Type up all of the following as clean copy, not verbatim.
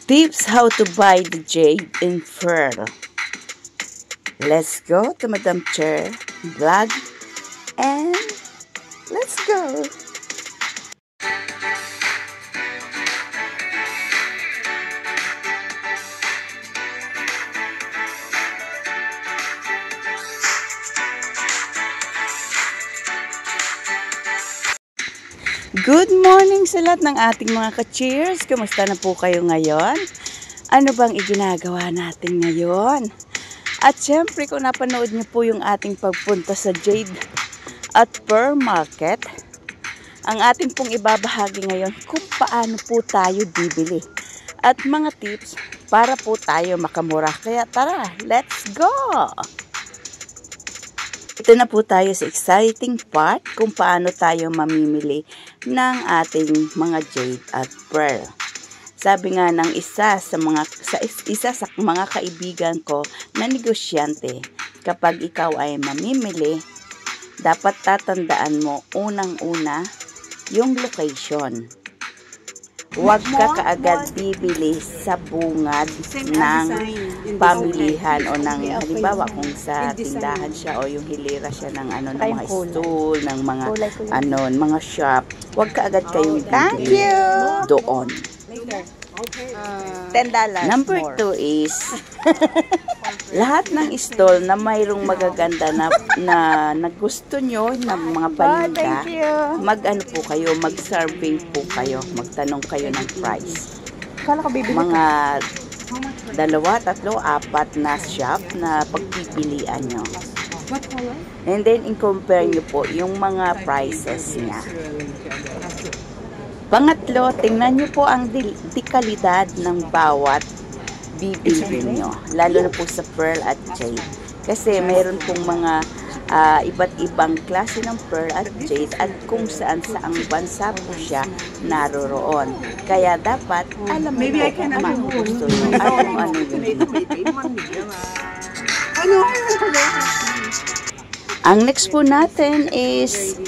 Tips how to buy the jade in pearl. Let's go to Madam Chair vlog and let's go. Good morning sa lahat ng ating mga ka-cheers. Kumusta na po kayo ngayon? Ano bang iginagawa natin ngayon? At syempre kung napanood niyo po yung ating pagpunta sa Jade at Pearl Market, ang ating pong ibabahagi ngayon kung paano po tayo bibili. At mga tips para po tayo makamura. Kaya tara, let's go! Ito na po tayo sa exciting part kung paano tayo mamimili ng ating mga jade at pearl. Sabi nga ng isa sa mga kaibigan ko na negosyante, kapag ikaw ay mamimili, dapat tatandaan mo unang-una yung location. Huwag ka kaagad bibili sa bungad ng pamilihan o ng halimbawa kung sa tindahan siya o yung hilera siya ng ng mga stool, ng mga mga shop. Huwag ka agad kayong bibili doon. $10. Number 2 is lahat ng stall na mayroong magaganda na gusto nyo ng mga paninda, mag-ano po kayo, mag-survey po kayo, magtanong kayo ng price. Mga 2, 3, 4 na shop na pagpipilian nyo. And then, in-compare nyo po yung mga prices niya. Pangatlo, tingnan nyo po ang dekalidad ng bawat bibilhin nyo. Lalo na po sa pearl at jade. Kasi mayroon pong mga iba't ibang klase ng pearl at jade at kung saan saang bansa po siya naroroon. Kaya dapat alam mo kung ano gusto nyo. Ano yun. Ang next po natin is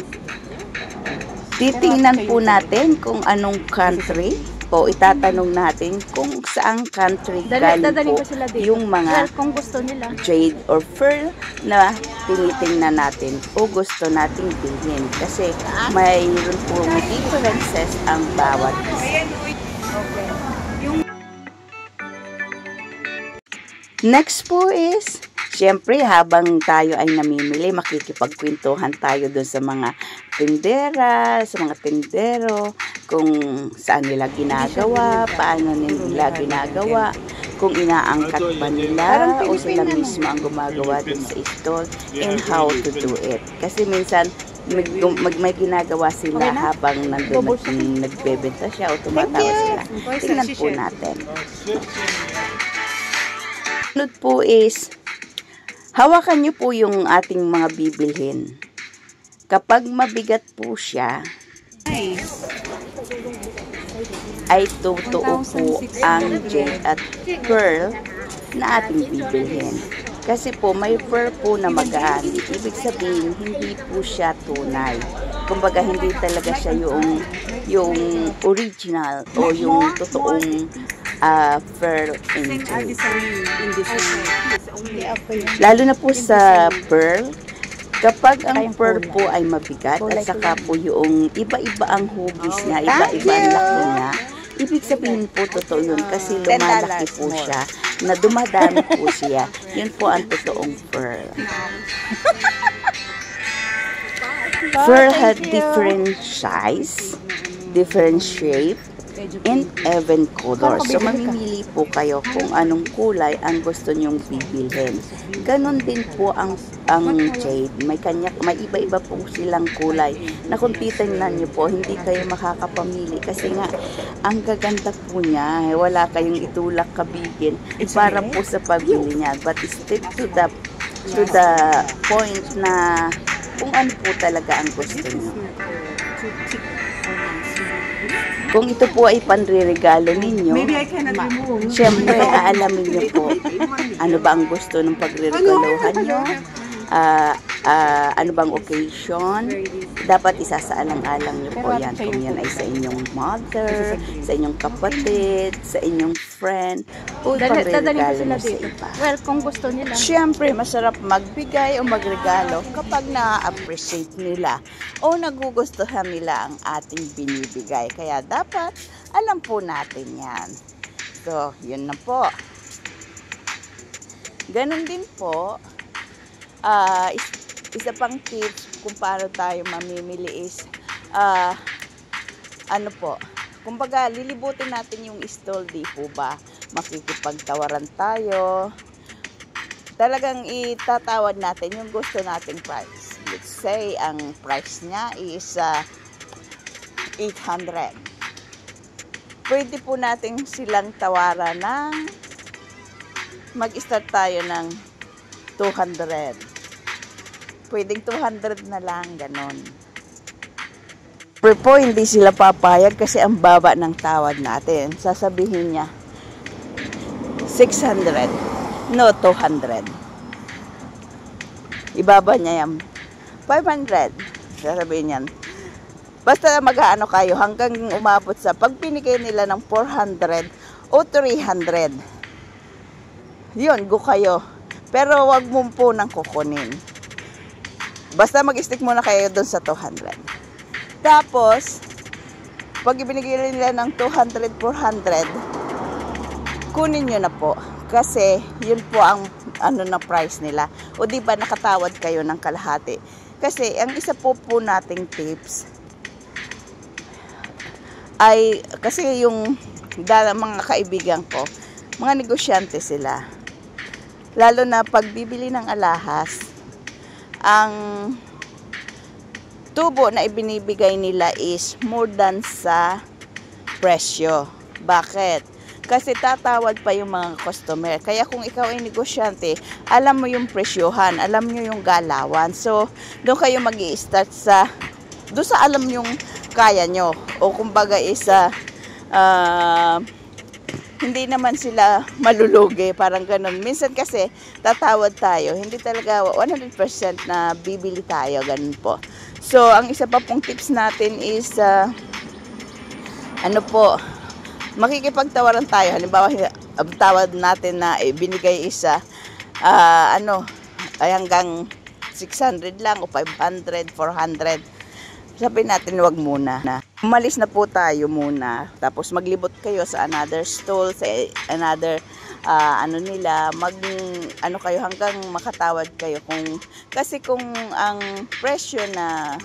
titingnan po natin kung anong country o itatanong natin kung saang country galing po yung mga kung gusto nila jade or pearl na tinitingnan natin o gusto nating bilhin. Kasi mayroon po differences ang bawat isa. Next po is, siyempre habang tayo ay namimili, makikipagkwentuhan tayo doon sa mga tindera, sa mga tindero, kung saan nila ginagawa, paano nila ginagawa, kung inaangkat ba nila o sila mismo ang gumagawa doon sa stall, and how to do it. Kasi minsan, may ginagawa sila habang nandun nagbebenta siya o tumatawa sila. Tingnan po natin. Sunod po is, hawakan nyo po yung ating mga bibilhin. Kapag mabigat po siya, ay totoo po ang jade at pearl na ating bibilhin. Kasi po may pearl po na magaan. Ibig sabihin, hindi po siya tunay. Kumbaga, hindi talaga siya yung original o yung totoong pearl and jade. Lalo na po sa pearl, kapag ang pearl po ay mabigat at saka po yung iba-iba ang hugis niya, iba-iba ang laki niya, ibig sabihin po totoo yun kasi lumalaki po siya, na dumadami po siya. Yun po ang totoong pearl. Pearl had different size, different shape, and even color. So, mamimili po kayo kung anong kulay ang gusto nyong bibilhin. Ganon din po ang jade. May iba-iba po silang kulay na kung titingnan nyo po, hindi kayo makakapamili kasi nga, ang gaganda po niya. Wala kayong itulak kabigin para po sa pabili niya. But stick to the point na kung ano po talaga ang gusto nyo. Kung ito po ay panriregalo ninyo, siyempre aalamin nyo po ano ba ang gusto ng pagreregaluhan nyo, ano bang occasion, dapat isasaalang-alang nyo po yan. Kung yan ay sa inyong mother, sa inyong kapatid, sa inyong friend, o pang-regalo nyo sa iba. Well, kung gusto nila. Siyempre, masarap magbigay o magregalo kapag na-appreciate nila o nagugustuhan nila ang ating binibigay. Kaya dapat alam po natin yan. So, yun na po. Ganon din po, isa pang tips kung paano tayo mamimili is, ano po, kumbaga lilibutin natin yung stall, di po ba? Makikipagtawaran tayo. Talagang itatawad natin yung gusto nating price. Let's say, ang price niya is 800. Pwede po natin silang tawaran ng mag-start tayo ng 200. Pwedeng 200 na lang, ganon. Pero po, hindi sila papayag kasi ang baba ng tawad natin. Sasabihin niya, 600. No, 200. Ibaba niya yan. 500. Sasabihin niyan. Basta mag-aano kayo hanggang umabot sa pag pinigay nila ng 400 o 300. Yun, go kayo. Pero wag mo po nang kukunin. Basta mag-stick muna kayo doon sa 200. Tapos, pag ibinigay nila ng 200, 400, kunin nyo na po. Kasi, yun po ang na price nila. O di ba nakatawad kayo ng kalahati. Kasi, ang isa po nating tips ay, kasi yung mga kaibigan ko, mga negosyante sila. Lalo na pagbibili ng alahas, ang tubo na ibinibigay nila is more than sa presyo. Bakit? Kasi tatawad pa yung mga customer. Kaya kung ikaw ay negosyante, alam mo yung presyohan, alam nyo yung galawan. So, doon kayo mag-i-start doon sa alam yung kaya nyo. O kumbaga isa, hindi naman sila malulugi, parang ganun. Minsan kasi, tatawad tayo. Hindi talaga 100% na bibili tayo, ganun po. So, ang isa pa pong tips natin is, ano po, makikipagtawaran tayo. Halimbawa, ang tawad natin na binigay isa, ay hanggang 600 lang o 500, 400. Sabihin natin, wag muna. Umalis na po tayo muna. Tapos maglibot kayo sa another stall, sa another kayo hanggang makatawad kayo. Kasi kung ang presyo na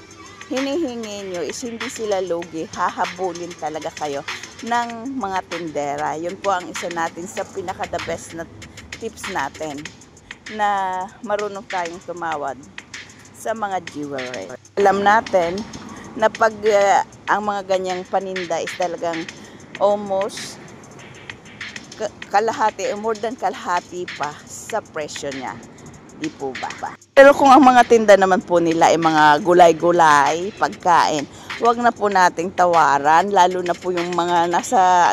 hinihingi nyo is hindi sila lugi, hahabulin talaga kayo ng mga tindera. Yun po ang isa natin sa pinaka-the best na tips natin na marunong tayong tumawad sa mga jewelry. Alam natin na pag ang mga ganyang paninda is talagang almost kalahati, more than kalahati pa sa presyo niya. Di po ba? Pero kung ang mga tinda naman po nila ay mga gulay-gulay, pagkain, wag na po nating tawaran, lalo na po yung mga nasa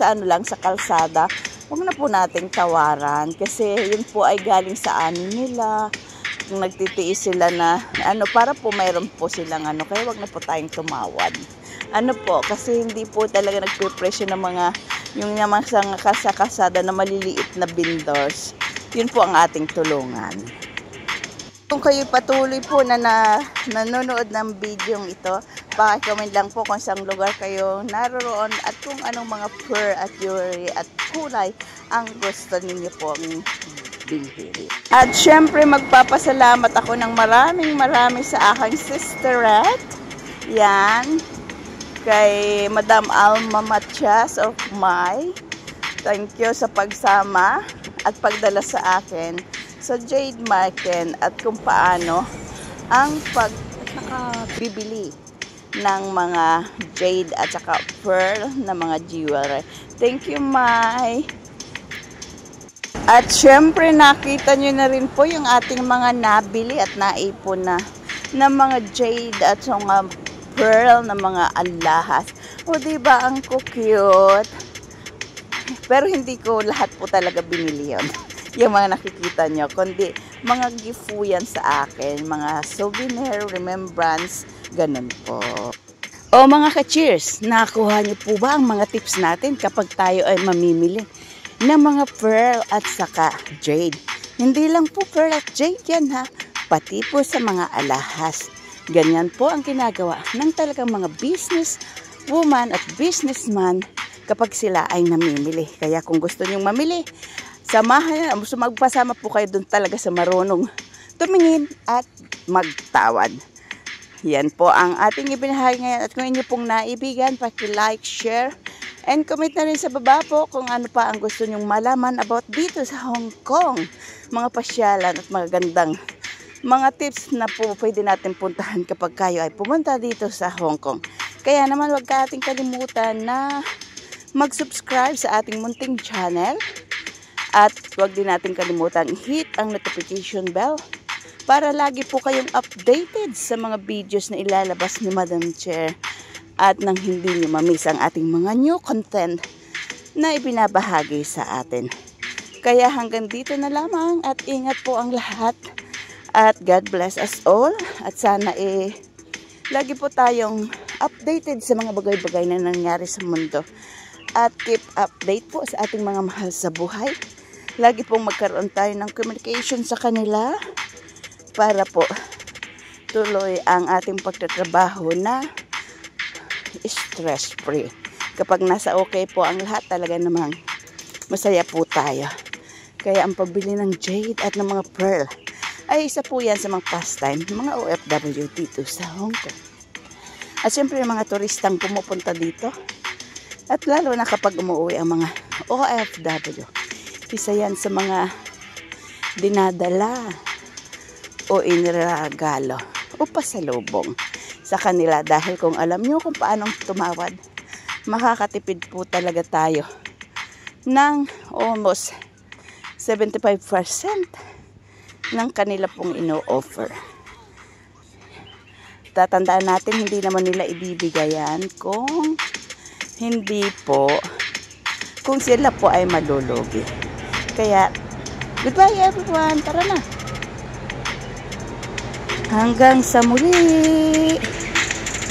ano lang sa kalsada, wag na po nating tawaran kasi yun po ay galing sa ani nila. Kung nagtitiis sila na para po mayroon po silang kaya wag na po tayong tumawad. Kasi hindi po talaga nagpe-presyo ng mga yung sa kasada na maliliit na vendors. Yun po ang ating tulungan. Kung kayo patuloy po na nanonood ng video ito, paki-comment lang po kung saang lugar kayo naroroon at kung anong mga pearl at jewelry at kulay ang gusto ninyo pong bilhin. At syempre magpapasalamat ako ng maraming sa aking sisterette. Yan. Kay Madam Alma Matias of May. Thank you sa pagsama at pagdala sa akin sa Jade Market at kung paano ang pagbibili ng mga jade at saka pearl na mga jewelry. Thank you, May. At syempre nakita nyo na rin po yung ating mga nabili at naipon na mga jade at mga pearl na mga alahas. O diba ang cute? Pero hindi ko lahat po talaga binili yun. Yung mga nakikita nyo. Kundi mga gift po yan sa akin, mga souvenir, remembrance, ganun po. O mga ka-cheers, nakakuha niyo po ba ang mga tips natin kapag tayo ay mamimili ng mga pearl at saka jade? Hindi lang po pearl at jade yan ha, pati po sa mga alahas. Ganyan po ang ginagawa ng talagang mga business woman at businessman kapag sila ay namimili. Kaya kung gusto nyong mamili, samahan, magpasama po kayo dun talaga sa marunong tumingin at magtawad. Yan po ang ating ibinahagi ngayon. At kung inyo pong naibigan, paki-like, share, and comment na rin sa baba po kung ano pa ang gusto nyong malaman about dito sa Hong Kong. Mga pasyalan at magagandang mga tips na po pwede natin puntahan kapag kayo ay pumunta dito sa Hong Kong. Kaya naman huwag ka ating kalimutan na mag-subscribe sa ating munting channel. At huwag din natin kalimutan hit ang notification bell para lagi po kayong updated sa mga videos na ilalabas ni Madam Chair at nang hindi nyo mamiss ang ating mga new content na ibinabahagi sa atin. Kaya hanggang dito na lamang at ingat po ang lahat at God bless us all at sana lagi po tayong updated sa mga bagay-bagay na nangyari sa mundo at keep update po sa ating mga mahal sa buhay. Lagi pong magkaroon tayo ng communication sa kanila para po tuloy ang ating pagtatrabaho na stress-free. Kapag nasa okay po ang lahat, talaga namang masaya po tayo. Kaya ang pagbili ng jade at ng mga pearl ay isa po yan sa mga pastime ng mga OFW dito sa Hong Kong. At syempre yung mga turistang pumupunta dito. At lalo na kapag umuwi ang mga OFW. Isa yan sa mga dinadala o iniragalo o pasalubong sa kanila. Dahil kung alam nyo kung paano tumawad, makakatipid po talaga tayo ng almost 75% ng kanila pong ino-offer. Tatandaan natin, hindi naman nila ibibigayan kung hindi po, kung sila po ay malulugi. Kaya, goodbye everyone. Tara na. Hanggang sa muli.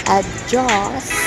Adios.